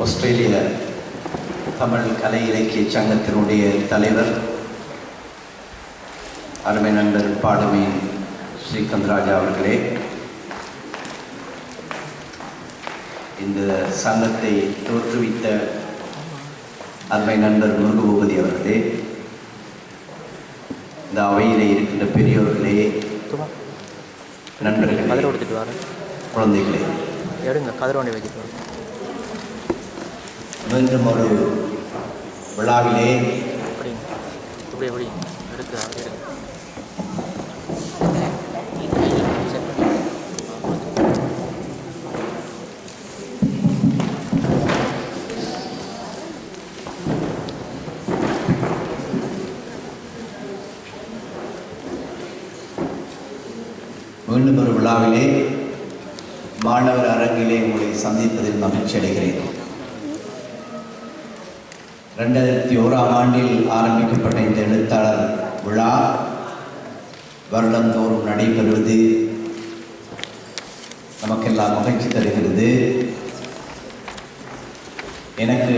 ஆஸ்திரேலிய தமிழ் கலை இலக்கிய சங்கத்தினுடைய தலைவர் அருமை நண்பர் பாடுமீன் ஸ்ரீகாந்த் ராஜா அவர்களே, இந்த சங்கத்தை தோற்றுவித்த அருமை நண்பர் முருகபூபதி அவர்களே, இந்த அவையிலே இருக்கின்ற பெரியோர்களே, நண்பர்களே, குழந்தைகளே, மீண்டும் ஒரு விழாவிலே மாணவர் அரங்கிலே உங்களை சந்திப்பதில் மகிழ்ச்சி அடைகிறேன். 2001ஆம் ஆண்டில் ஆரம்பிக்கப்பட்ட இந்த எழுத்தாளர் விழா வருடந்தோறும் நடைபெறுவது நமக்கெல்லாம் மகிழ்ச்சி தருகிறது. எனக்கு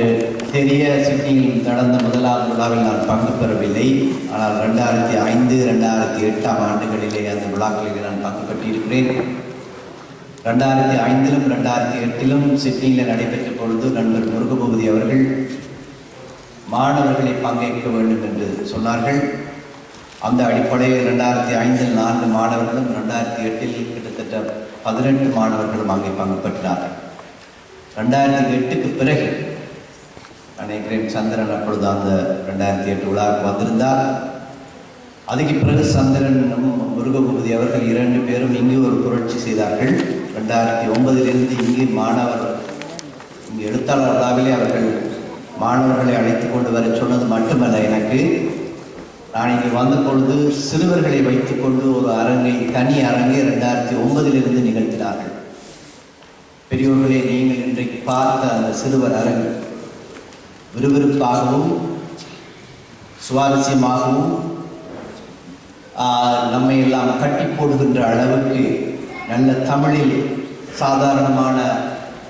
தெரிய சிட்னியில் நடந்த முதலாவது விழாவில் நான் பங்கு பெறவில்லை. ஆனால் 2005, 2008ஆம் ஆண்டுகளிலே அந்த விழாக்களிலே நான் பங்கு பெற்றிருக்கிறேன். 2005லும் 2008லும் சிட்னியில் நடைபெற்ற பொழுது நண்பர் முருகபூபதி அவர்கள் மாணவர்களை பங்கேற்க வேண்டும் என்று சொன்னார்கள். அந்த அடிப்படையில் 2005இல் 4 மாணவர்களும் 2008இல் கிட்டத்தட்ட 18 மாணவர்களும் அங்கே பங்கு பெற்றார்கள். 2008க்கு பிறகு நினைக்கிறேன் சந்திரன் அப்பொழுது அந்த 2008 விழாவுக்கு வந்திருந்தார். அதுக்கு பிறகு சந்திரனும் முருகபூபதி அவர்கள் 2 பேரும் இங்கு ஒரு புரட்சி செய்தார்கள். 2009இலிருந்து இங்கு எழுத்தாளர் விழாவிலே அவர்கள் மாணவர்களை அழைத்து கொண்டு வர சொன்னது மட்டுமல்ல, எனக்கு நான் இங்கே வந்த பொழுது சிறுவர்களை வைத்துக்கொண்டு ஒரு அரங்கை, தனி அரங்கை 2009இலிருந்து நிகழ்த்தினார்கள். பெரியோர்களே, நீங்கள் இன்றைக்கு பார்த்த அந்த சிறுவர் அரங்கு விறுவிறுப்பாகவும் சுவாரஸ்யமாகவும் நம்மை எல்லாம் கட்டி போடுகின்ற அளவுக்கு நல்ல தமிழில், சாதாரணமான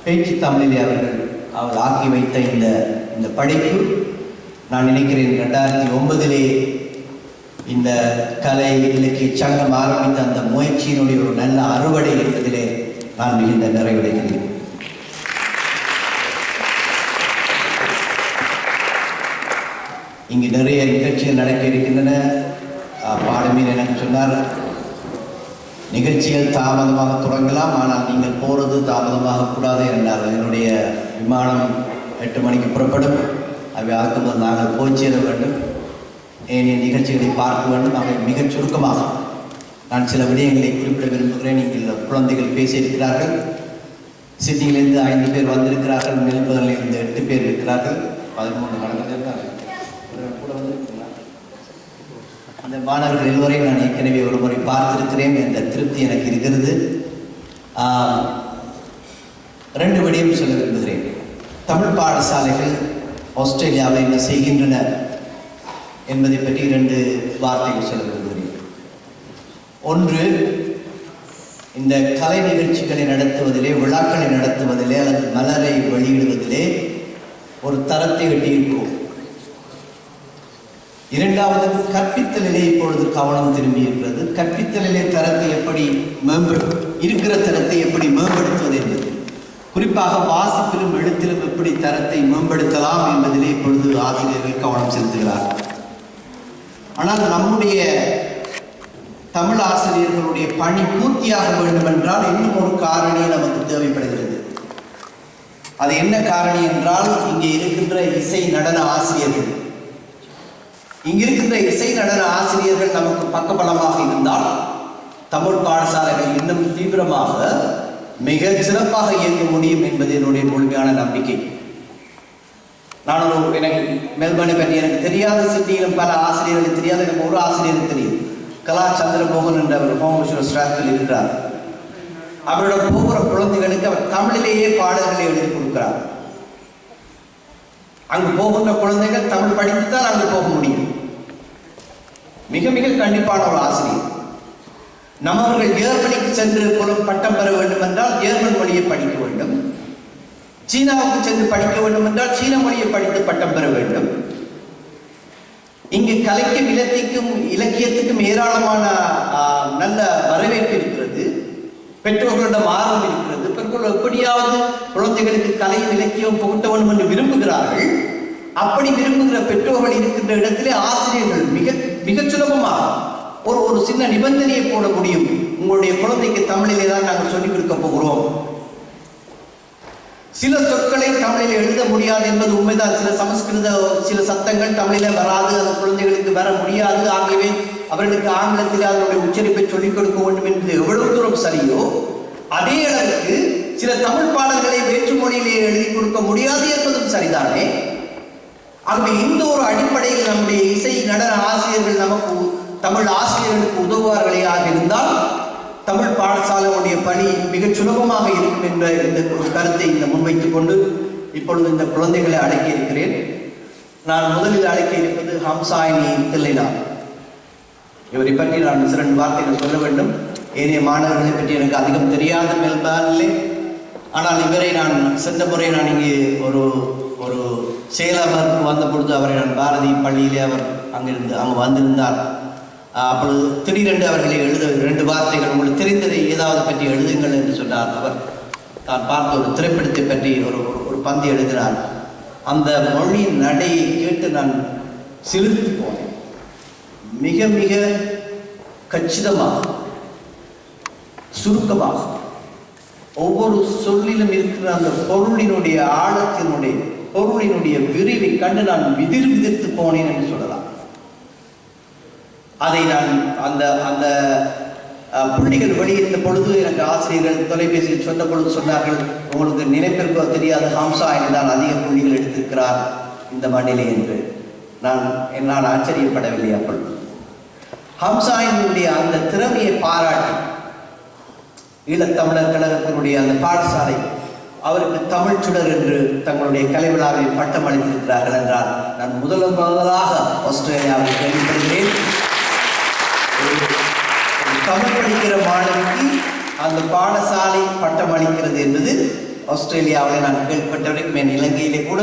பேச்சு தமிழிலே அவர்கள் ஆக்கி வைத்த இந்த படைப்பு, நான் நினைக்கிறேன் 2009இலே இந்த கலை இலக்கிய சங்கம் ஆரம்பித்த அந்த முயற்சியினுடைய ஒரு நல்ல அறுவடை என்பதிலே நான் மிகுந்த நிறைவடைகிறேன். இங்கு நிறைய நிகழ்ச்சிகள் நடக்க இருக்கின்றன. பாடுமீன் எனக்கு சொன்னார், நிகழ்ச்சிகள் தாமதமாக தொடங்கலாம், ஆனால் நீங்கள் போகிறது தாமதமாக கூடாது என்றார். என்னுடைய விமானம் 8 மணிக்கு புறப்படும். அவை ஆக்கும்போது நாங்கள் போய் சேர வேண்டும், ஏனைய நிகழ்ச்சிகளை பார்க்க வேண்டும். அவை மிகச் சுருக்கமாக நான் சில விடயங்களை குறிப்பிட விரும்புகிறேன். நீங்கள் குழந்தைகள் பேசியிருக்கிறார்கள். சிட்னியிலிருந்து 5 பேர் வந்திருக்கிறார்கள். மெல்பர்னிலிருந்து 8 பேர் இருக்கிறார்கள். 13 நடந்திருக்கிறார்கள். அந்த மாணவர்கள் எல்லோரையும் நான் ஏற்கனவே ஒரு முறை பார்த்திருக்கிறேன் என்ற திருப்தி எனக்கு இருக்கிறது. 2 விடயம் சொல்ல விரும்புகிறேன். தமிழ் பாடசாலைகள் ஆஸ்திரேலியாவில் என்ன செய்கின்றன என்பதை பற்றி 2 வார்த்தைகள் சொல்ல விரும்புகிறேன். ஒன்று, இந்த கலை நிகழ்ச்சிகளை நடத்துவதிலே, விழாக்களை நடத்துவதிலே அல்லது மலரை வெளியிடுவதிலே ஒரு தரத்தை எட்டியிருக்கும். 2வது, கற்பித்தலிலே இப்பொழுது கவனம் திரும்பி இருக்கிறது. கற்பித்தலிலே தரத்தை எப்படி இருக்கிற தரத்தை எப்படி மேம்படுத்துவது என்பது, குறிப்பாக வாசிப்பிலும் எழுத்திலும் எப்படி தரத்தை மேம்படுத்தலாம் என்பதிலே இப்பொழுது ஆசிரியர்கள் கவனம் செலுத்துகிறார்கள். ஆனால் நம்முடைய தமிழ் ஆசிரியர்களுடைய பணி பூர்த்தியாக வேண்டும் என்றால் இன்னும் ஒரு காரணி நமக்கு தேவைப்படுகிறது. அது என்ன காரணி என்றால், இங்கே இருக்கின்ற இசை நடன ஆசிரியர்கள், இங்கிருக்கின்ற இசை நடன ஆசிரியர்கள் நமக்கு பக்கபலமாக இருந்தால் தமிழ் பாடசாலைகள் இன்னும் தீவிரமாக மிக சிறப்பாக இயங்க முடியும் என்பது என்னுடைய முழுமையான நம்பிக்கை. எனக்கு மெல்பர்னை பற்றி எனக்கு தெரியாத, சிட்னியிலும் பல ஆசிரியர்களுக்கு தெரியாது. எனக்கு ஒரு ஆசிரியருக்கு தெரியும், கலா சந்திரமோகன் என்ற அவர் ஹோம் ஸ்டாஃபில் இருக்கிறார். அவரோட போகிற குழந்தைகளுக்கு அவர் தமிழிலேயே பாடல்களை எழுதி கொடுக்கிறார். அங்கு போகின்ற குழந்தைகள் தமிழ் படித்துத்தான் அங்கு போக முடியும். மிக மிக கண்டிப்பான ஒரு ஆசிரியர். நம்மவர்கள் ஜெர்மனிக்கு சென்று பட்டம் பெற வேண்டும் என்றால் ஜெர்மன் மொழியை படிக்க வேண்டும். சீனாவுக்கு சென்று படிக்க வேண்டும் என்றால் சீன மொழியை படித்து பட்டம் பெற வேண்டும். இங்கு கலைக்கும் இலக்கியத்துக்கும் ஏராளமான நல்ல வரவேற்பு இருக்கிறது. பெற்றோர்களிடம் ஆர்வம் இருக்கிறது. பெற்றோர்கள் எப்படியாவது குழந்தைகளுக்கு கலையும் இலக்கியம் புகட்ட வேண்டும் என்று விரும்புகிறார்கள். அப்படி விரும்புகிற பெற்றோர்கள் இருக்கின்ற இடத்திலே ஆசிரியர்கள் மிக சுலபமாக ஒரு சின்ன நிபந்தனையை போட முடியும். உங்களுடைய குழந்தைக்கு தமிழிலே தான் நாங்கள் சொல்லிக் கொடுக்க போகிறோம். சில சொற்களை தமிழில் எழுத முடியாது என்பது உண்மைதான். சில சத்தங்கள் தமிழில வராது, அந்த குழந்தைகளுக்கு வர முடியாது. ஆகவே அவர்களுக்கு ஆங்கிலத்தில் அதனுடைய உச்சரிப்பை சொல்லிக் கொடுக்க வேண்டும் என்பது எவ்வளவு தூரம் சரியோ, அதே அளவுக்கு சில தமிழ் பாடல்களை வேற்று மொழியிலே எழுதி கொடுக்க முடியாது என்பதும் சரிதானே. ஆகவே இந்த ஒரு அடிப்படையில் நம்முடைய இசை நடன ஆசிரியர்கள் நமக்கு தமிழ் ஆசிரியர்களுக்கு உதவுவார்களே இருந்தால் தமிழ் பாடசாலையுடைய பணி மிகச் சுலபமாக இருக்கும் என்ற இந்த ஒரு கருத்தை முன்வைத்துக் கொண்டு இப்பொழுது இந்த குழந்தைகளை அழைக்க இருக்கிறேன். நான் முதலில் அழைக்க இருப்பது ஹம்சாயினி தில்லைநாத். இவரை பற்றி நான் 2 வார்த்தைகள் சொல்ல வேண்டும். ஏனைய மாணவர்களை பற்றி எனக்கு அதிகம் தெரியாத மேல்பாலே, ஆனால் இவரை நான் சென்ற முறை நான் இங்கே ஒரு செயலாளருக்கு வந்த பொழுது அவரை நான் பாரதி பள்ளியிலே அவர் அங்கே வந்திருந்தார். அப்பொழுது திடீரென்று அவர்களை எழுத 2 வார்த்தைகள் உங்களுக்கு தெரிந்ததை ஏதாவது பற்றி எழுதுங்கள் என்று சொன்னார். அவர் தான் பார்த்த ஒரு திரைப்படத்தை பற்றி ஒரு பந்தி எழுதினார். அந்த மொழி நடையை கேட்டு நான் சிலிர்த்து போனேன். மிக மிக கச்சிதமாக, சுருக்கமாக, ஒவ்வொரு சொல்லிலும் இருக்கிற அந்த பொருளினுடைய பொருளினுடைய விரிவை கண்டு நான் விதிர்த்து போனேன் என்று சொல்லலாம். அதை நான் அந்த புள்ளிகள் வெளியிட்ட பொழுது எனக்கு ஆசிரியர்கள் தொலைபேசியில் சொன்ன பொழுது சொன்னார்கள், உங்களுக்கு நினைப்பிற்கோ தெரியாத ஹம்சாயினி தான் அதிக புள்ளிகள் எடுத்திருக்கிறார் இந்த மண்ணிலே என்று. நான் ஆச்சரியப்படவில்லை. அப்பொழுது ஹம்சாயினுடைய அந்த திறமையை பாராட்டி ஈழத்தமிழர் கழகத்தினுடைய அந்த பாடசாலை அவருக்கு தமிழ் சுடர் என்று தங்களுடைய கலை விழாவில் பட்டம் அளித்திருக்கிறார்கள் என்றால் நான் முதலாக ஆஸ்திரேலியாவில் கேள்விப்படுகிறேன். தமிழ் படிக்கிற மாணவிக்கு அந்த பாடசாலை பட்டம் அளிக்கிறது என்பது ஆஸ்திரேலியாவில் நான் கேள்விப்பட்டவரைக்கும் என் இலங்கையிலே கூட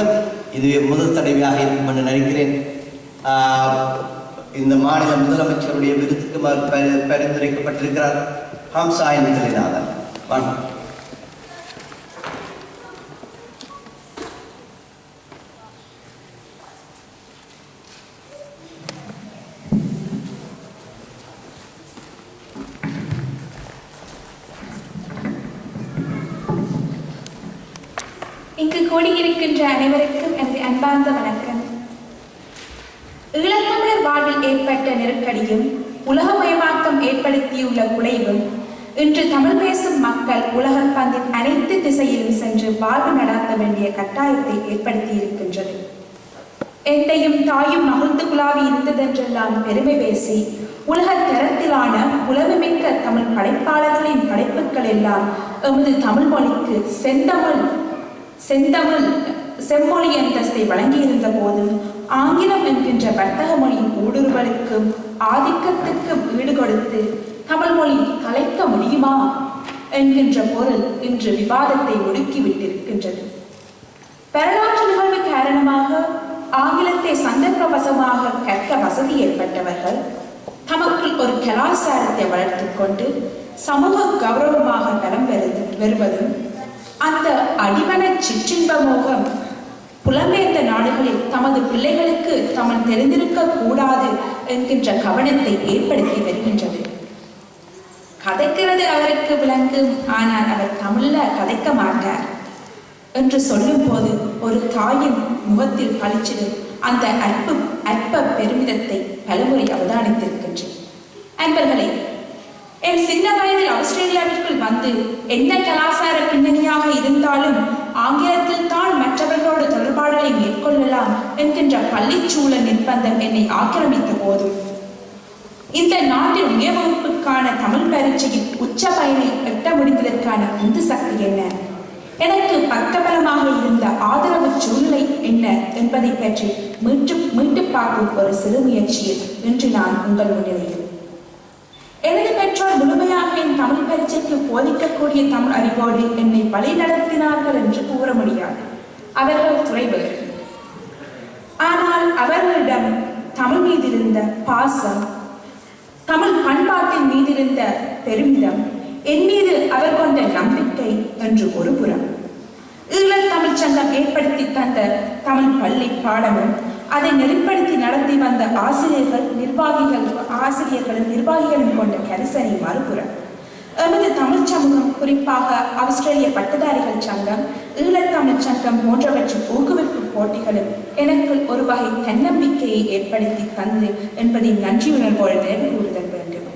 இதுவே முதல் தடவையாக இருக்கும் என்று நினைக்கிறேன். இந்த மாநில முதலமைச்சருடைய விருதுக்கு பரிந்துரைக்கப்பட்டிருக்கிறார் ஹம்சாயினி தில்லைநாதன். வணக்கம். இங்கு கூடியிருக்கின்ற அனைவருக்கும் எனது அன்பார்ந்த வணக்கம். ஈழத்தமிழர் வாழ்வில் ஏற்பட்ட நெருக்கடியும் உலகமயமாக்கம் ஏற்படுத்தியுள்ள குலைவும் இன்று தமிழ் பேசும் மக்கள் உலகப் பந்தின் அனைத்து திசையிலும் சென்று வாழ்வு நடாத்த வேண்டிய கட்டாயத்தை ஏற்படுத்தியிருக்கின்றது. எந்தையும் தாயும் மகிழ்ந்து குழாவி இருந்ததென்றெல்லாம் பெருமை பேசி உலக தரத்திலான உலகமிக்க தமிழ் படைப்பாளர்களின் படைப்புகள் எல்லாம் எமது தமிழ் மொழிக்கு செம்மொழி அந்தஸ்தை வழங்கியிருந்த போதும் ஆங்கிலம் என்கின்ற வர்த்தக மொழியின் ஊடுருவலுக்கும் ஆதிக்கத்துக்கும் ஈடுகொடுத்து தமிழ் மொழி கலைக்க முடியுமா என்கின்ற பொருள் இன்று விவாதத்தை ஒடுக்கிவிட்டிருக்கின்றது. வரலாற்று நிகழ்வு காரணமாக ஆங்கிலத்தை சந்தர்ப்பவசமாக கற்க வசதி ஏற்பட்டவர்கள் தமக்குள் ஒரு கலாச்சாரத்தை வளர்த்துக் கொண்டு சமூக கௌரவமாக நலம் வருவதும் அந்த அடிமன சிற்றின்ப மோகம் புலம்பெயர்ந்த நாடுகளில் தமது பிள்ளைகளுக்கு தமிழ் தெரிந்திருக்க கூடாது என்கின்ற கவனத்தை ஏற்படுத்தி வருகின்றது. கதைக்கிறது அவருக்கு விளங்கும், ஆனால் அவர் தமிழ்ல கதைக்க மாட்டார் என்று சொல்லும் போது ஒரு தாயின் முகத்தில் பளிச்சிடும் அந்த அற்ப பெருமிதத்தை பலமுறை அவதானித்திருக்கின்றேன். அன்பர்களே, என் சின்ன வயதில் ஆஸ்திரேலியாவிற்குள் வந்து எந்த கலாச்சார பின்னணியாக இருந்தாலும் ஆங்கிலத்தில் தான் மற்றவர்களோடு தொடர்பாடலை மேற்கொள்ளலாம் என்கின்ற பள்ளிச்சூழல் நிர்பந்தம் என்னை ஆக்கிரமித்த போதும் இந்த நாட்டின் உயர்வகுப்புக்கான தமிழ் பரீட்சையில் உச்ச பயனை எட்ட முடிந்ததற்கான உந்து சக்தி என்ன, எனக்கு பக்கபலமாக இருந்த ஆதரவு சூழ்நிலை என்ன என்பதை பற்றி மீட்டு பார்க்கும் ஒரு சிறு முயற்சியில் இன்று நான் உங்கள் முன்னிலையில் எனது பெற்றோர் முழுமையாக என் தமிழ் பரீட்சைக்கு போதிக்கக்கூடிய தமிழ் அறிவோடு என்னை வழி நடத்தினார்கள் என்று கூற முடியாது. அவர்கள் துறைவர். ஆனால் அவர்களிடம் தமிழ் மீதிருந்த பாசம், தமிழ் பண்பாட்டின் மீதிருந்த பெருமிதம், என் மீது அவர் கொண்ட நம்பிக்கை என்று ஒரு புறம். ஈழத் தமிழ்ச் சங்கம் ஏற்படுத்தி தந்த தமிழ் பள்ளி பாடமும் அதை நெறிப்படுத்தி நடத்தி வந்த ஆசிரியர்களும் நிர்வாகிகளும் கொண்ட கரிசனை மறுபுறம். எமது தமிழ் சமூகம், குறிப்பாக ஆஸ்திரேலிய பட்டதாரிகள் சங்கம், ஈழத் தமிழ் சங்கம் போன்றவற்றின் ஊக்குவிப்பு போட்டிகளும் எனக்கு ஒரு வகை தன்னம்பிக்கையை ஏற்படுத்தி தந்தது என்பதை நன்றியுணர்வோடு நினைவு கூறுதல் வேண்டும்.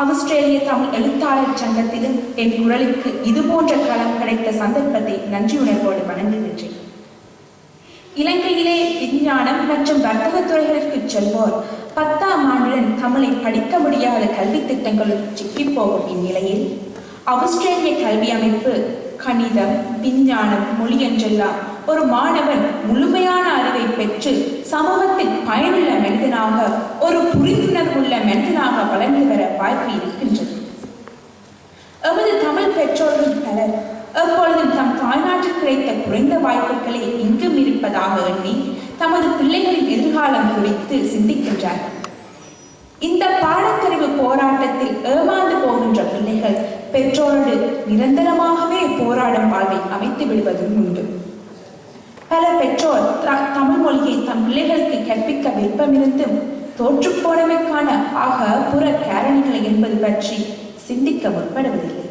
ஆஸ்திரேலிய தமிழ் எழுத்தாளர் சங்கத்திலும் என் குரலுக்கு இதுபோன்ற களம் கிடைத்த சந்தர்ப்பத்தை நன்றியுணர்வோடு வணங்குகின்றேன். இலங்கையிலே விஞ்ஞானம் மற்றும் வர்த்தக துறைகளுக்கு செல்வோர் 10ஆம் ஆண்டுடன் தமிழை படிக்க முடியாத கல்வி திட்டங்களும் சிக்கிப்போகும் இந்நிலையில் ஆஸ்திரேலிய கல்வி அமைப்பு கணிதம், விஞ்ஞானம், மொழி என்றெல்லாம் ஒரு மாணவன் முழுமையான அறிவை பெற்று சமூகத்தில் பயனுள்ள மனிதனாக, ஒரு புரிந்துணர்வுள்ள மனிதனாக வளர்ந்து வர வாய்ப்பு இருக்கின்றது. எமது தமிழ் பெற்றோர்கள் பலர் எப்பொழுதும் தம் தாய்நாட்டில் கிடைத்த குறைந்த வாய்ப்புகளை இங்கும் இருப்பதாக எண்ணி தமது பிள்ளைகளின் எதிர்காலம் குறித்து சிந்திக்கின்றார்கள். இந்த பாடக்கறிவு போராட்டத்தில் ஏமாந்து போகின்ற பிள்ளைகள் பெற்றோரோடு நிரந்தரமாகவே போராடும் வாழ்வை அமைத்து விடுவதும் உண்டு. பல பெற்றோர் தமிழ் மொழியை தம் பிள்ளைகளுக்கு கற்பிக்க விருப்பமிருந்தும் தோற்றுப்போனமைக்கான புற காரணிகளை என்பது பற்றி சிந்திக்க முற்படுவதில்லை.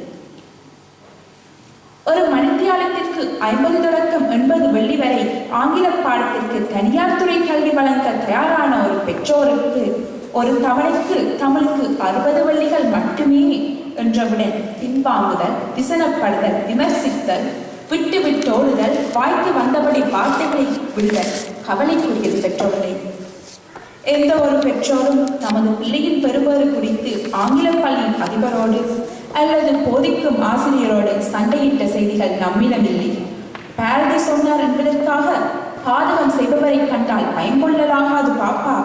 ஒரு மணித்தியாலத்திற்கு 50 தொடக்கம் 80 வெள்ளி வரை ஆங்கில பாடத்திற்கு தனியார் துறை கல்வி வழங்க தயாரான ஒரு பெற்றோருக்கு ஒரு தவணைக்கு தமிழுக்கு 60 வெள்ளிகள் மட்டுமே என்றவுடன் பின்வாங்குதல், விசனப்படுதல், விமர்சித்தல், விட்டு விட்டோடுதல், வாய்க்கு வந்தபடி வார்த்தைகளை விடுதல் கவலைக்குரியது பெற்றோர்களை. எந்த ஒரு பெற்றோரும் தமது பிள்ளையின் பெறுபேறு குறித்து ஆங்கில பள்ளியின் அதிபரோடு அல்லது போதிக்கும் ஆசிரியரோடு சண்டையிட்ட செய்திகள் நம்மிடம் இல்லை. பாரதி சொன்னார் என்பதற்காக பாதகம் செய்பவரை கண்டால் பயங்கொள்ளலாகாது பாப்பா,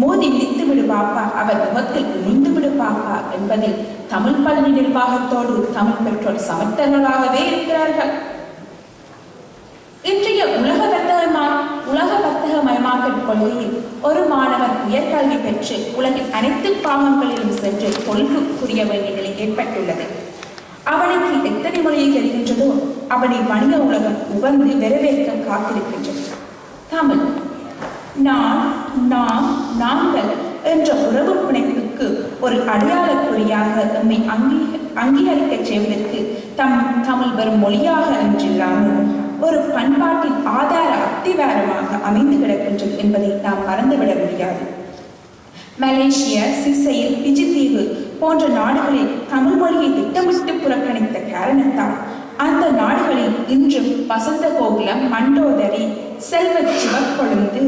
மோதி மிதித்து விடு பாப்பா, அவர் முகத்தில் உமிழ்ந்து விடு பாப்பா என்பதில் தமிழ் பள்ளி நிர்வாகத்தோடு தமிழ் பெற்றோர் சமர்த்தர்களாகவே இருக்கிறார்கள். இன்றைய உலக வர்த்தகமயமாக்கல் கொள்கையில் ஒரு மாணவன் உயர்கல்வி பெற்று உலகின் அனைத்து பாகங்களிலும் சென்று கொள்கைக்குரிய வேண்டிய நிலை ஏற்பட்டுள்ளது. அவனுக்கு எத்தனை மொழியை தெரிகின்றதோ அவனை வணிக உலகம் உவந்து வரவேற்க காத்திருக்கின்றது. தமிழ் நான், நாம், நாங்கள் என்ற உறவு பிணைப்புக்கு ஒரு அடையாள குறியாக நம்மை அங்கீகரிக்க செய்வதற்கு தமிழ் வெறும் மொழியாக என்றில்லாமல் ஒரு பண்பாட்டின் ஆதார அத்திவாரமாக அமைந்து கிடக்கின்றது என்பதை நாம் மறந்துவிட முடியாது. மலேசியா, சிசைல், பிஜி தீவு போன்ற நாடுகளில் தமிழ் மொழியை திட்டமிட்டு புறக்கணித்த காரணத்தால் அந்த நாடுகளில் இன்றும் வசந்த கோகுலம், மண்டோதரி, செல்வ சிவக்கொழுந்து,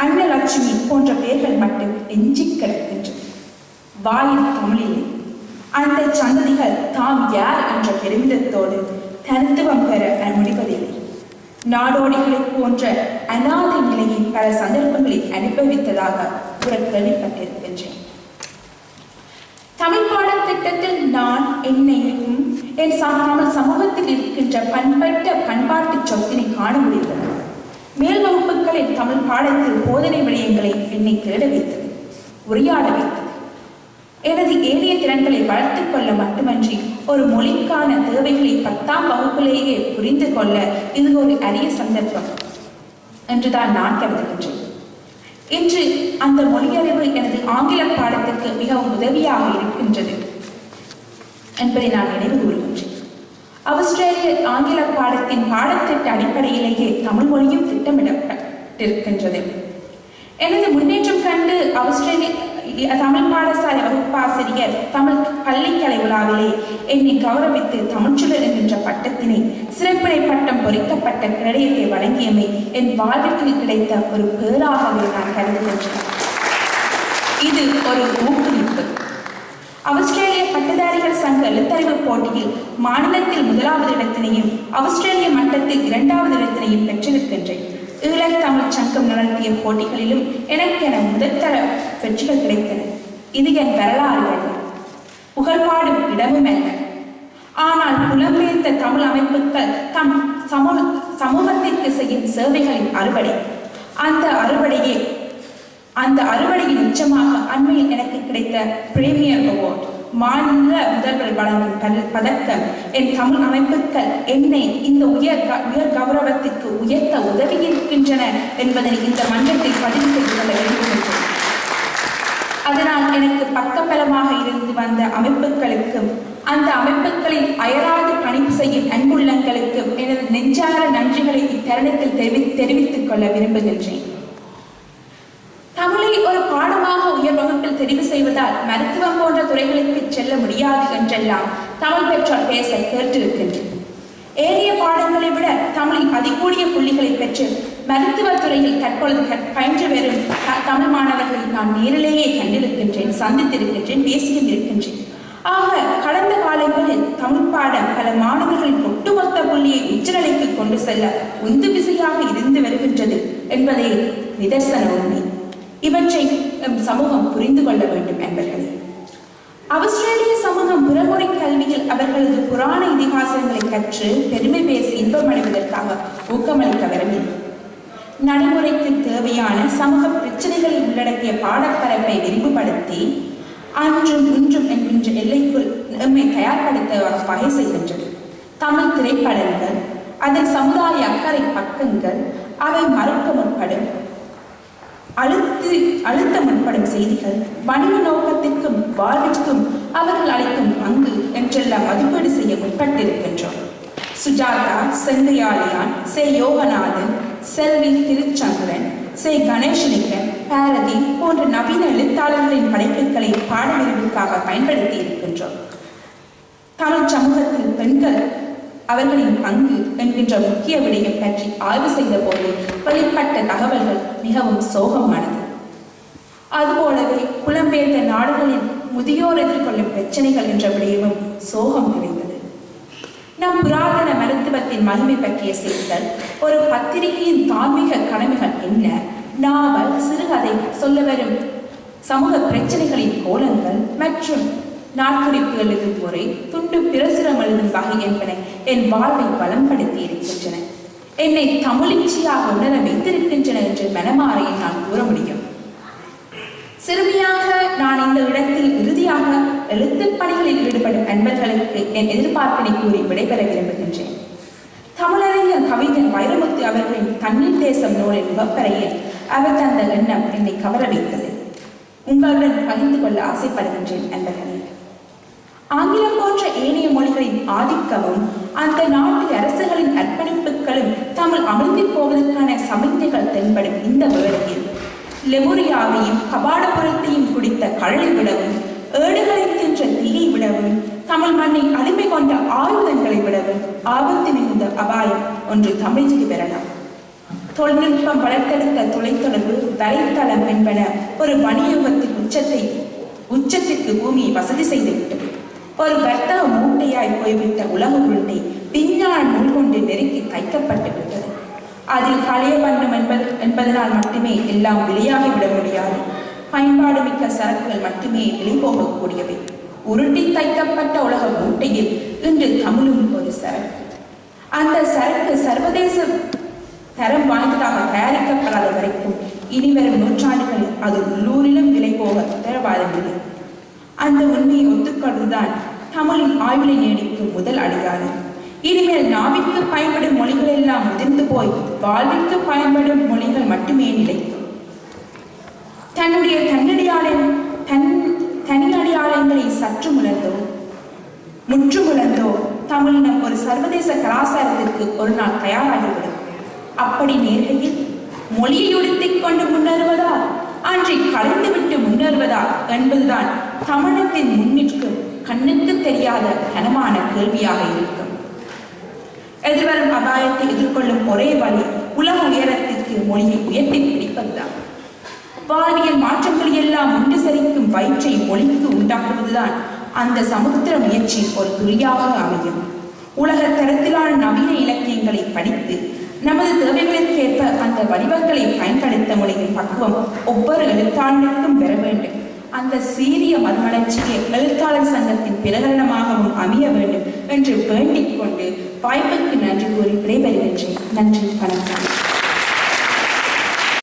அன்னலட்சுமி போன்ற பெயர்கள் மட்டும் எஞ்சி கிடக்கின்றது. வாயில் தமிழில் அந்த சந்ததிகள் தாம் யார் என்ற பெருமிதத்தோடு தனித்துவம் பெற முடிவதில்லை. நாடோடிகளை போன்ற அநாதை நிலையை பல சந்தர்ப்பங்களில் அனுபவித்ததாக கேள்விப்பட்டிருக்கின்றேன். தமிழ் பாடத்திட்டத்தில் நான் என்னையும் என் தமிழ் சமூகத்தில் இருக்கின்ற பண்பாட்டு சொத்தினை காண முடிந்தது. மேல் வகுப்புகளில் தமிழ் பாடத்தில் போதனை விடயங்களை என்னை தேட வைத்தது, உரையாட வைத்தது. எனது ஏனைய திறன்களை வளர்த்துக் கொள்ள மட்டுமன்றி ஒரு மொழிக்கான தேவைகளை 10ஆம் வகுப்பிலேயே புரிந்து கொள்ள இது ஒரு அரிய சந்தர்ப்பம் என்றுதான் நான் கருதுகின்றேன். இன்று அந்த மொழியறிவு எனது ஆங்கில பாடத்திற்கு மிகவும் உதவியாக இருக்கின்றது என்பதை நான் நினைவு கூறுகின்றேன். ஆஸ்திரேலிய ஆங்கில பாடத்தின் பாடத்திட்ட அடிப்படையிலேயே தமிழ் மொழியும் திட்டமிடப்பட்டிருக்கின்றது. எனது முன்னேற்றம் கண்டு ஆஸ்திரேலிய தமிழ் பாடசாலை வகுப்பாசிரியர் தமிழ் பள்ளிக்கலை விழாவிலே என்னை கௌரவித்து தமிழ்ச்சுடர் என்கின்ற பட்டத்தினை, சிறப்பினை பட்டம் பொறிக்கப்பட்ட கிரடயத்தை வழங்கியமை என் வாழ்விற்கு கிடைத்த ஒரு பேராகவே நான் கருதுகின்றேன். இது ஒரு ஊக்குவிப்பு. ஆஸ்திரேலிய பட்டதாரிகள் சங்க எழுத்தறிவு போட்டியில் மாநிலத்தில் 1வது இடத்தினையும் ஆஸ்திரேலிய மட்டத்தில் 2வது இடத்தினையும் பெற்றிருக்கின்றேன். ஈழத் தமிழ் சங்கம் நடத்திய போட்டிகளிலும் எனக்கென முதற்தர வெற்றிகள் கிடைத்தன. இது என் வரலாறு அல்ல. புகழ்பாடும் இடமும் அல்ல. ஆனால் புலம்பெயர்ந்த தமிழ் அமைப்புகள் தம் சமூகத்திற்கு செய்யும் சேவைகளின் அறுவடை. அந்த அறுவடையின் உச்சமாக அண்மையில் எனக்கு கிடைத்த பிரீமியர் அவார்ட், மாநில முதல்வர் வழங்கும் பதக்கம் என் தமிழ் அமைப்புகள் என்னை இந்த உயர் கௌரவத்திற்கு உயர்த்த உதவியிருக்கின்றன என்பதை இந்த மன்றத்தில் பதிவு செய்து கொள்ள விரும்புகின்றேன். அதனால் எனக்கு பக்கபலமாக இருந்து வந்த அமைப்புகளுக்கும் அந்த அமைப்புகளில் அயராது பணிப்பு செய்யும் அன்புள்ளங்களுக்கும் எனது நெஞ்சார நன்றிகளை இத்தருணத்தில் தெரிவித்துக் கொள்ள விரும்புகின்றேன். தமிழை ஒரு பாடமாக உயர் வகுப்பில் தெரிவு செய்வதால் மருத்துவம் போன்ற துறைகளுக்கு செல்ல முடியாது என்றெல்லாம் தமிழ் பெற்றோர் பேச கேட்டிருக்கின்றேன். ஏனைய பாடங்களை விட தமிழில் அதிகூடிய புள்ளிகளை பெற்று மருத்துவத் துறையில் தற்பொழுது பயின்று வரும் தமிழ் மாணவர்களை நான் நேரிலேயே கண்டிருக்கின்றேன், சந்தித்திருக்கின்றேன், பேசியும் இருக்கின்றேன். ஆக கடந்த காலங்களில் தமிழ் பாடம் பல மாணவர்களின் ஒட்டுமொத்த புள்ளியை உச்சநிலைக்கு கொண்டு செல்ல உந்து விசையாக இருந்து வருகின்றது என்பதே நிதர்சன உண்மை. இவற்றை சமூகம் புரிந்து கொள்ள வேண்டும் என்பர்களே. ஆஸ்திரேலிய சமூகம் பிறமொழி கல்வியில் அவர்களது புராண இதிகாசங்களை கற்று பெருமை பேசி இன்பமடைவதற்காக ஊக்கமளிக்க விரும்பினர். நடைமுறைக்கு தேவையான சமூக பிரச்சனைகளை உள்ளடக்கிய பாடப்பரப்பை விரிவுபடுத்தி அன்றும் இன்றும் என்கின்ற எல்லைக்குள் நம்மை தயார்படுத்த வகை செய்கின்றது. தமிழ் திரைப்படங்கள், அதன் சமுதாய அக்கறை பக்கங்கள், அவை மறுக்க முற்படும் அழுத்த முற்படும் செய்திகள், வணிக நோக்கத்திற்கும் வாழ்விற்கும் அவர்கள் அளிக்கும் பங்கு என்றெல்லாம் மதிப்பீடு செய்ய முற்பட்டிருக்கின்றோம். சுஜாதா, செங்கையாளியான், சே யோகநாதன், செல்வி திருச்சந்திரன், சே கணேசனிகன், பாரதி போன்ற நவீன எழுத்தாளர்களின் படைப்புகளை பாடவிரிவுக்காக பயன்படுத்தி இருக்கின்றோம். தமிழ் சமூகத்தில் பெண்கள் அவர்களின் பங்கு என்கின்ற முக்கிய விடயம் பற்றி ஆய்வு செய்த போது வெளிப்பட்ட தகவல்கள் மிகவும் சோகமானது. அதுபோலவே புலம்பெயர்ந்த நாடுகளில் முதியோர் எதிர்கொள்ளும் பிரச்சனைகள் என்ற விடயமும் சோகம் நிறைந்தது. நம் புராதன மருத்துவத்தின் மகிமை பற்றிய செய்திகள், ஒரு பத்திரிகையின் தார்மீக கடமைகள் என்ன, நாவல், சிறுகதை, சொல்ல வரும் சமூக பிரச்சனைகளின் கோலங்கள் மற்றும் நாட்குறிப்பு எழுதும் முறை, துண்டு பிரசுரம் எழுதும் வகை என்பன என் வாழ்வை பலப்படுத்தி இருக்கின்றன, என்னை தமிழிச்சியாக உணர வைத்திருக்கின்றன என்று மனமாறையில் நான் கூற முடியும். சிறுமியாக நான் இந்த இடத்தில் இறுதியாக எழுத்துப் பணிகளில் ஈடுபடும் அன்பர்களுக்கு என் எதிர்பார்ப்பினை கூறி விடைபெற விரும்புகின்றேன். தமிழறிஞர் கவிஞர் வைரமுத்து அவர்களின் தண்ணீர் தேசம் நூலின் முகப்பறையில் அவர் தந்த எண்ணம் என்னை கவர வைத்தது. உங்களுடன் பகிர்ந்து கொள்ள ஆசைப்படுகின்றேன் அன்பர்களே. ஆங்கிலம் போன்ற ஏனைய மொழிகளின் ஆதிக்கமும் அந்த நாட்டு அரசுகளின் அர்ப்பணிப்புகளும் தமிழ் அமிழ்ந்து போவதற்கான சமிக்ஞைகள் தென்படும் இந்த வேளையில் லெமுரியாவையும் கபாடபுரத்தையும் குடித்த கழலை விடவும், ஏடுகளை தின்ற தீயை விடவும், தமிழ் மண்ணை அடிமை கொண்ட ஆயுதங்களை விடவும் ஆபத்து மிகுந்த அபாயம் ஒன்று தமிழுக்கு பெறலாம். தொழில்நுட்பம் வளர்த்தெடுத்த தொலைத்தொடர்பு, வலைத்தளம் என்பன ஒரு வணிகத்தின் உச்சத்திற்கு பூமியை வசதி செய்துவிட்டது. ஒரு வர்த்தக மூட்டையாய் போய்விட்ட உலக உருண்டை விஞ்ஞான நூல் கொண்டு நெருக்கி தைக்கப்பட்டு விட்டது. அதில் களைய வேண்டும் என்பதனால் மட்டுமே எல்லாம் விலையாகிவிட முடியாது. பயன்பாடு மிக்க சரக்குகள் மட்டுமே விலை போகக்கூடியவை. உருட்டி தைக்கப்பட்ட உலக மூட்டையில் இன்று தமிழும் ஒரு சரக்கு. அந்த சரக்கு சர்வதேச தரம் வாய்ந்ததாக தயாரிக்கப்படாத வரைக்கும் இனிவரும் நூற்றாண்டுகளில் அது உள்ளூரிலும் விலை போக உத்தரவாதமில்லை. அந்த உண்மையை ஒத்துக்கொள்வதுதான் தமிழின் ஆய்விலை நீடிக்கும் முதல் அடியாளர். இனிமேல் நாவிற்கு பயன்படும் மொழிகள் எல்லாம் முதிர்ந்து போய் வாழ்விற்கு பயன்படும் மொழிகள் மட்டுமே நிலைக்கும். தன்னுடைய தனியடியாளங்களை சற்று முற்றுமுழந்தோ தமிழினம் ஒரு சர்வதேச கலாச்சாரத்திற்கு ஒரு நாள் தயாராகிவிடும். அப்படி நேர்கையில் மொழியை உடுத்திக் கொண்டு முன்னேறுவதா, அன்றை கலைந்துவிட்டு முன்னேறுவதா என்பதுதான் தமிழகத்தின் முன்னிற்கு கண்ணுக்கு தெரியாத கனமான கேள்வியாக இருக்கும். எதிர்வரும் அபாயத்தை எதிர்கொள்ளும் ஒரே வழி உலக உயரத்திற்கு மொழியை உயர்த்தி பிடிப்பதுதான். வாழ்வியல் மாற்றங்களை எல்லாம் உண்டு சரிக்கும் வயிற்றை மொழிக்கு உண்டாக்குவதுதான் அந்த சமுத்திர முயற்சி ஒரு துளியாக அமையும். உலக தரத்திலான நவீன இலக்கியங்களை படித்து நமது தேவைகளுக்கேற்ப அந்த வடிவங்களை பயன்படுத்த முடியும் பக்குவம் ஒவ்வொரு எழுத்தாளருக்கும் பெற வேண்டும். அந்த சீரிய மறுமலர்ச்சியை எழுத்தாளர் சங்கத்தின் பிரகடனமாகவும் அமைய வேண்டும் என்று வேண்டிக் கொண்டு வாய்ப்புக்கு நன்றி கூறி விடைபெறுகின்றேன். நன்றி, வணக்கம்.